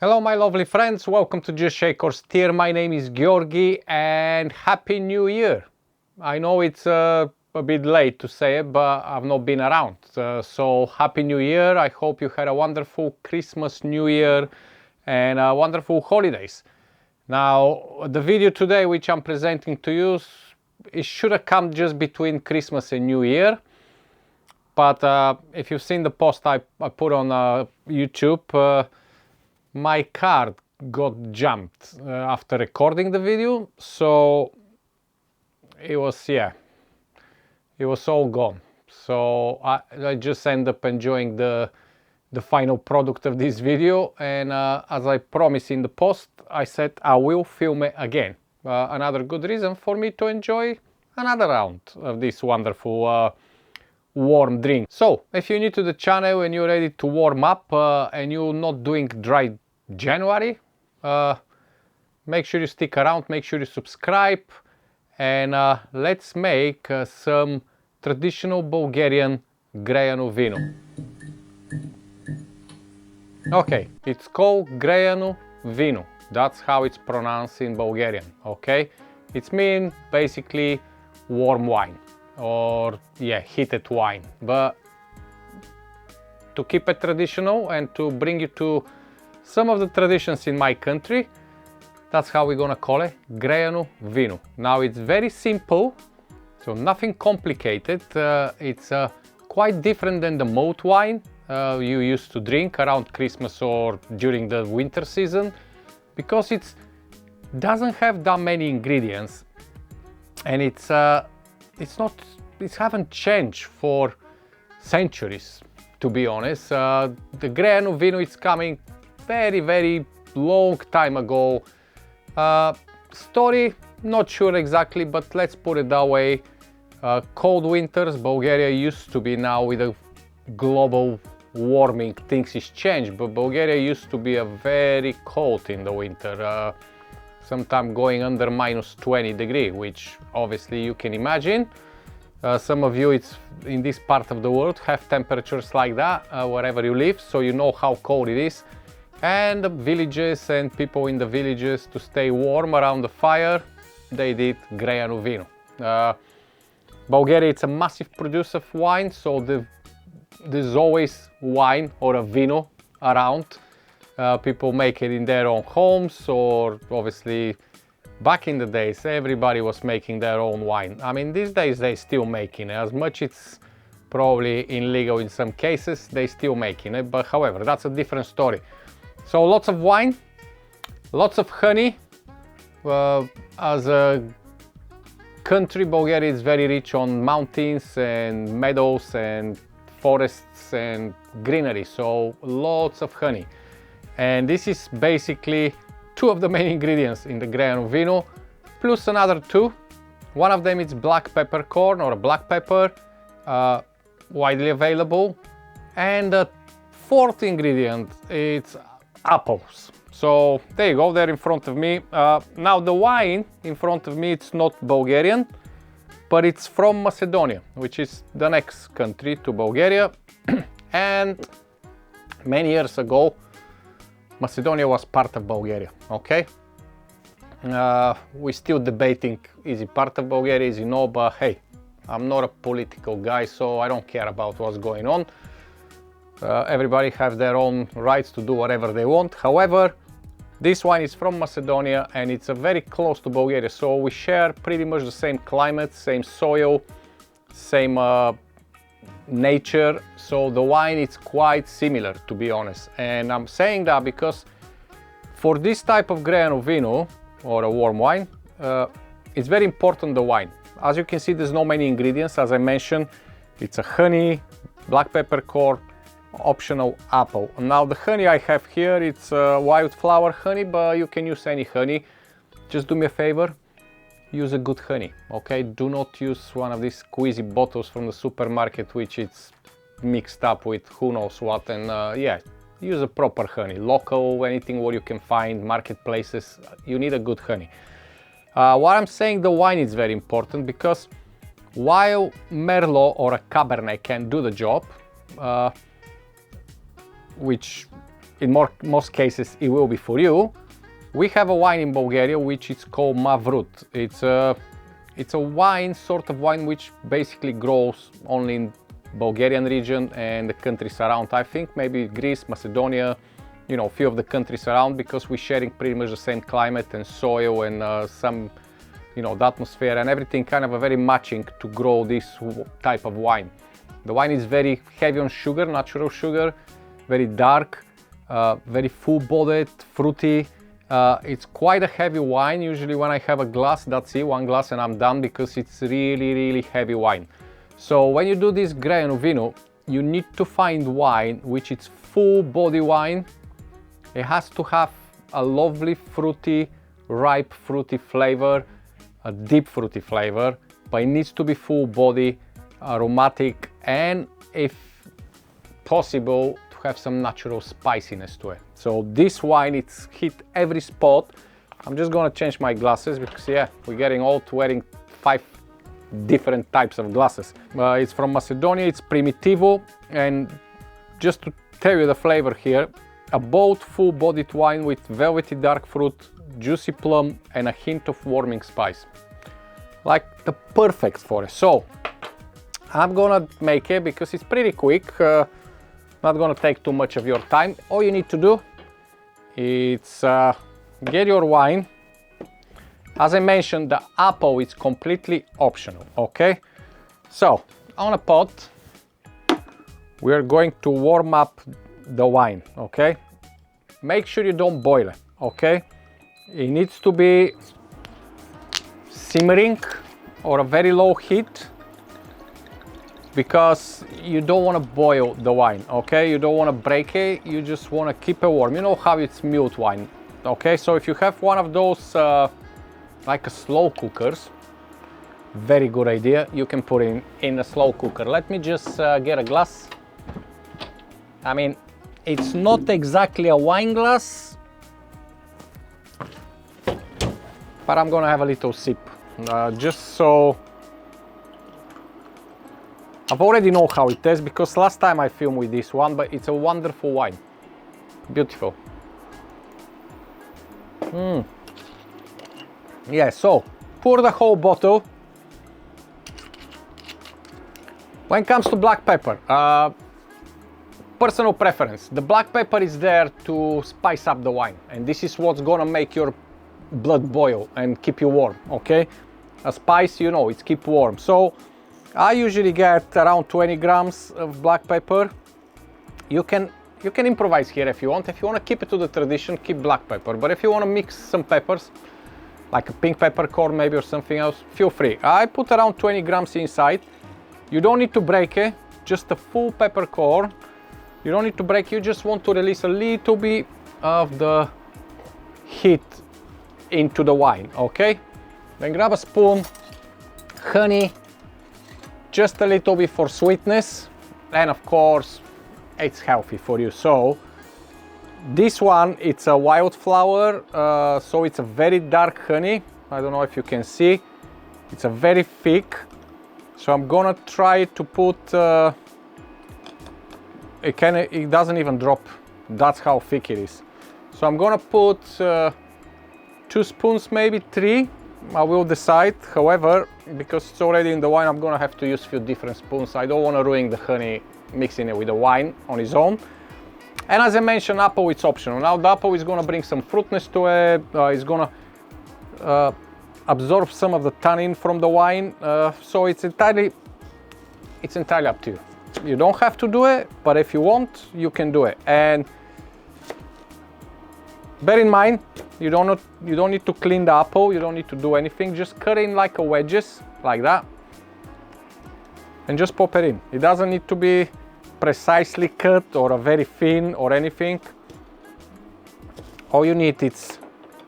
Hello my lovely friends, welcome to Just Shake or Steer. My name is Georgi and Happy New Year. I know it's a bit late to say it, but I've not been around. So Happy New Year. I hope you had a wonderful Christmas, New Year and wonderful holidays. Now the video today which I'm presenting to you, it should have come just between Christmas and New Year. But if you've seen the post I put on YouTube, my card got jumped after recording the video, so it was all gone. So I just end up enjoying the final product of this video, and as I promised in the post, I said I will film it again. Another good reason for me to enjoy another round of this wonderful warm drink. So if you're new to the channel and you're ready to warm up and you're not doing dry January, make sure you stick around, make sure you subscribe, and let's make some traditional Bulgarian Greyano Vino. Okay, it's called Greyano Vino. That's how it's pronounced in Bulgarian. Okay, it's mean basically warm wine, or heated wine. But to keep it traditional and to bring you to some of the traditions in my country, that's how we're gonna call it, Greano Vino. Now it's very simple, so nothing complicated. It's quite different than the mulled wine you used to drink around Christmas or during the winter season, because it doesn't have that many ingredients, and it haven't changed for centuries, to be honest. The Greano Vino is coming very long time ago. Story, not sure exactly, but let's put it that way. Cold winters, Bulgaria used to be, now with the global warming things is changed, but Bulgaria used to be a very cold in the winter. Sometimes going under -20 degrees, which obviously you can imagine. Some of you in this part of the world have temperatures like that wherever you live, so you know how cold it is. And the villages and people in the villages, to stay warm around the fire, they did Greano Vino. Bulgaria, it's a massive producer of wine, so there's always wine or a vino around. People make it in their own homes, or obviously back in the days everybody was making their own wine. I mean, these days they still making it. As much it's probably illegal in some cases, they still making it, but however, that's a different story. So lots of wine, lots of honey. As a country, Bulgaria is very rich on mountains and meadows and forests and greenery, so lots of honey. And this is basically two of the main ingredients in the Greano Vino, plus another two. One of them is black peppercorn, or black pepper, widely available. And the fourth ingredient, it's apples. So there you go, they're in front of me. Now the wine in front of me, it's not Bulgarian, but it's from Macedonia, which is the next country to Bulgaria. And many years ago, Macedonia was part of Bulgaria, okay? We're still debating, is it part of Bulgaria, is it no, but hey, I'm not a political guy, so I don't care about what's going on. Everybody have their own rights to do whatever they want. However, this wine is from Macedonia and it's very close to Bulgaria, so we share pretty much the same climate, same soil, same nature, so the wine is quite similar, to be honest. And I'm saying that because for this type of Greano Vino, or a warm wine, it's very important, the wine. As you can see, there's no many ingredients. As I mentioned, it's a honey, black peppercorn, optional apple. Now the honey I have here, it's wildflower honey, but you can use any honey. Just do me a favor, use a good honey, okay? Do not use one of these squeezy bottles from the supermarket, which it's mixed up with who knows what. And use a proper honey, local, anything what you can find, marketplaces. You need a good honey. What I'm saying, the wine is very important, because while Merlot or a Cabernet can do the job, which in most cases it will be for you. We have a wine in Bulgaria which is called Mavrut. It's a wine, sort of wine, which basically grows only in Bulgarian region and the countries around. I think maybe Greece, Macedonia, you know, a few of the countries around, because we're sharing pretty much the same climate and soil and some, you know, the atmosphere and everything kind of a very matching to grow this type of wine. The wine is very heavy on sugar, natural sugar, very dark, very full-bodied, fruity. It's quite a heavy wine. Usually when I have a glass, that's it, one glass and I'm done, because it's really, really heavy wine. So when you do this Greyano Vino, you need to find wine which is full-body wine. It has to have a lovely fruity, ripe fruity flavor, a deep fruity flavor, but it needs to be full-body, aromatic, and if possible, to have some natural spiciness to it. So this wine, it's hit every spot. I'm just gonna change my glasses because yeah, we're getting old wearing 5 different types of glasses. It's from Macedonia, it's Primitivo, and just to tell you the flavor here, a bold full-bodied wine with velvety dark fruit, juicy plum, and a hint of warming spice. Like the perfect for it. So I'm gonna make it because it's pretty quick. Not gonna take too much of your time. All you need to do is get your wine. As I mentioned, the apple is completely optional, okay? So on a pot, we're going to warm up the wine, okay? Make sure you don't boil it, okay? It needs to be simmering or a very low heat, because you don't want to boil the wine, okay? You don't want to break it, you just want to keep it warm. You know how it's muled wine, okay? So if you have one of those like a slow cookers, very good idea, you can put it in a slow cooker. Let me just get a glass. I mean, it's not exactly a wine glass, but I'm gonna have a little sip, just so I've already know how it tastes, because last time I filmed with this one, but it's a wonderful wine. Beautiful. Yeah, so pour the whole bottle. When it comes to black pepper, personal preference. The black pepper is there to spice up the wine, and this is what's gonna make your blood boil and keep you warm, okay? A spice, you know, it's keep warm. So I usually get around 20 grams of black pepper. You can improvise here if you want. If you want to keep it to the tradition, keep black pepper. But if you want to mix some peppers, like a pink peppercorn maybe or something else, feel free. I put around 20 grams inside. You don't need to break it, just a full peppercorn. You don't need to break, you just want to release a little bit of the heat into the wine, okay? Then grab a spoon, honey, just a little bit for sweetness, and of course it's healthy for you. So this one, it's a wildflower, so it's a very dark honey. I don't know if you can see, it's a very thick. So I'm gonna try to put it doesn't even drop, that's how thick it is. So I'm gonna put 2 spoons, maybe 3, I will decide. However, because it's already in the wine, I'm gonna have to use a few different spoons. I don't want to ruin the honey mixing it with the wine on its own. And as I mentioned, apple, it's optional. Now the apple is gonna bring some fruitness to it. It's gonna absorb some of the tannin from the wine. So it's entirely up to you. You don't have to do it, but if you want, you can do it. And bear in mind, you don't need to clean the apple, you don't need to do anything, just cut it in like a wedges, like that, and just pop it in. It doesn't need to be precisely cut or a very thin or anything. All you need is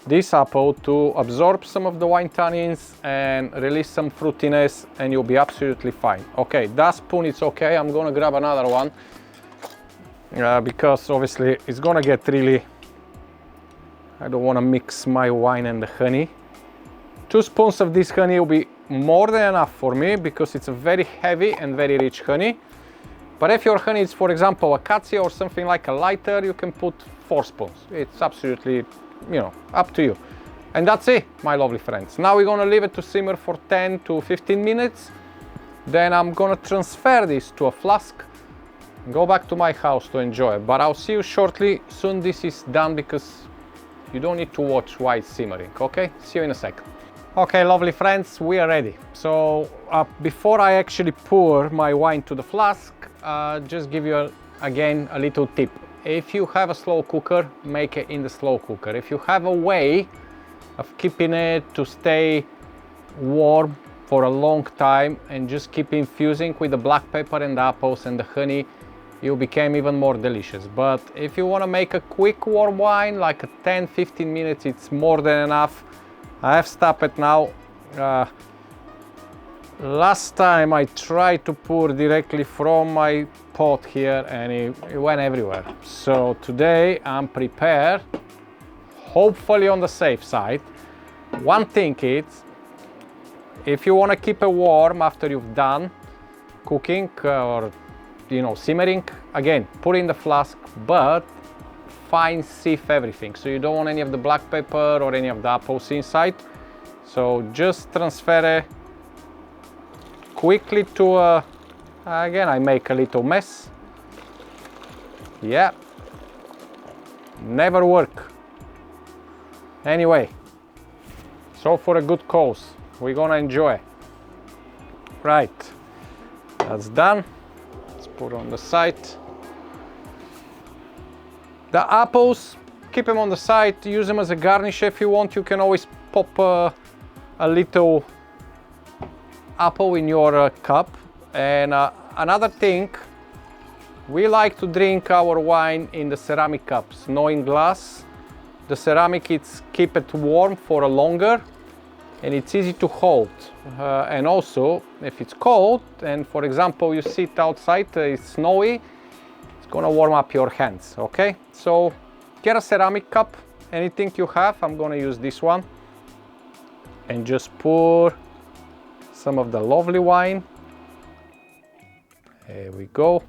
this apple to absorb some of the wine tannins and release some fruitiness, and you'll be absolutely fine. Okay, that spoon is okay. I'm gonna grab another one because obviously it's gonna get really, I don't want to mix my wine and the honey. 2 spoons of this honey will be more than enough for me, because it's a very heavy and very rich honey. But if your honey is, for example, acacia or something like a lighter, you can put 4 spoons. It's absolutely, you know, up to you. And that's it, my lovely friends. Now we're gonna leave it to simmer for 10 to 15 minutes. Then I'm gonna transfer this to a flask, go back to my house to enjoy it. But I'll see you shortly. Soon this is done, because you don't need to watch while it's simmering, okay? See you in a second. Okay, lovely friends, we are ready. So before I actually pour my wine to the flask, just give you again a little tip. If you have a slow cooker, make it in the slow cooker. If you have a way of keeping it to stay warm for a long time and just keep infusing with the black pepper and the apples and the honey, it became even more delicious. But if you want to make a quick warm wine, like a 10-15 minutes, it's more than enough. I have stopped it now. Last time I tried to pour directly from my pot here and it went everywhere. So today I'm prepared, hopefully on the safe side. One thing is, if you want to keep it warm after you've done cooking or, you know, simmering, again, put in the flask, but fine sieve everything. So you don't want any of the black pepper or any of the apples inside. So just transfer it quickly to again, I make a little mess. Yeah, never work. Anyway, so for a good cause, we're gonna enjoy. Right, that's done. Let's put on the side. The apples, keep them on the side, use them as a garnish if you want. You can always pop a little apple in your cup. And another thing, we like to drink our wine in the ceramic cups, no in glass. The ceramic, it's keep it warm for a longer and it's easy to hold. And also, if it's cold and for example you sit outside, it's snowy, it's gonna warm up your hands, okay? So get a ceramic cup, anything you have. I'm gonna use this one and just pour some of the lovely wine. There we go.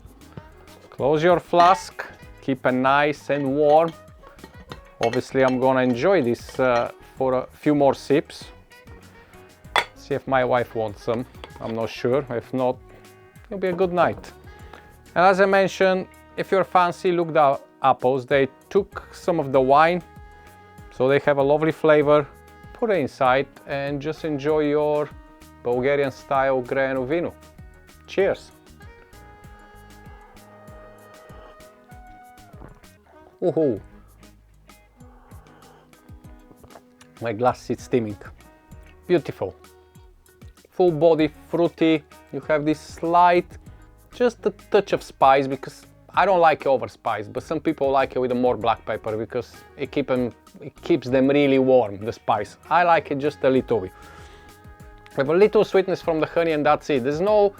Close your flask, keep it nice and warm. Obviously I'm gonna enjoy this for a few more sips. See if my wife wants some, I'm not sure. If not, it'll be a good night. And as I mentioned, if you're fancy, look the apples. They took some of the wine, so they have a lovely flavor. Put it inside and just enjoy your Bulgarian style Greyano Vino. Cheers! Woohoo! My glass is steaming. Beautiful. Full body, fruity. You have this slight, just a touch of spice, because I don't like it over spice, but some people like it with a more black pepper because it keeps them really warm, the spice. I like it just a little bit. We have a little sweetness from the honey and that's it. There's no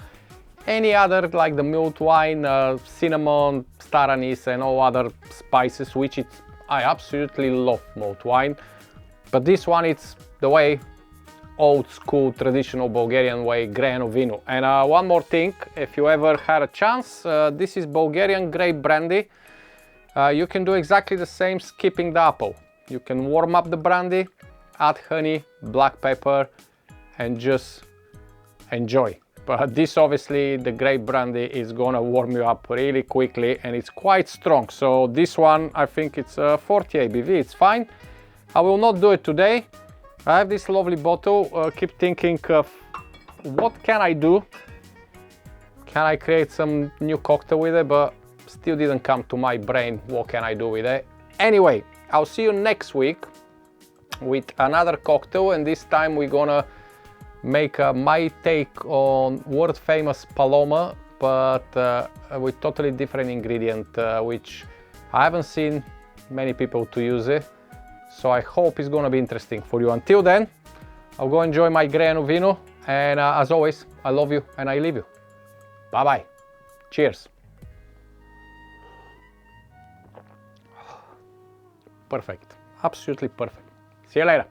any other, like the mulled wine, cinnamon, star anise and all other spices, which I absolutely love mulled wine. But this one, it's the way, old school, traditional Bulgarian way, Greyano Vino. And one more thing, if you ever had a chance, this is Bulgarian grey brandy. You can do exactly the same, skipping the apple. You can warm up the brandy, add honey, black pepper, and just enjoy. But this, obviously, the grey brandy is gonna warm you up really quickly and it's quite strong. So this one, I think it's 40 ABV, it's fine. I will not do it today. I have this lovely bottle, keep thinking of what can I do? Can I create some new cocktail with it? But still didn't come to my brain what can I do with it. Anyway, I'll see you next week with another cocktail, and this time we're gonna make my take on world famous Paloma, but with totally different ingredient, which I haven't seen many people to use it. So I hope it's gonna be interesting for you. Until then, I'll go enjoy my Greyano Vino, and as always, I love you and I leave you. Bye bye. Cheers. Perfect. Absolutely perfect. See you later.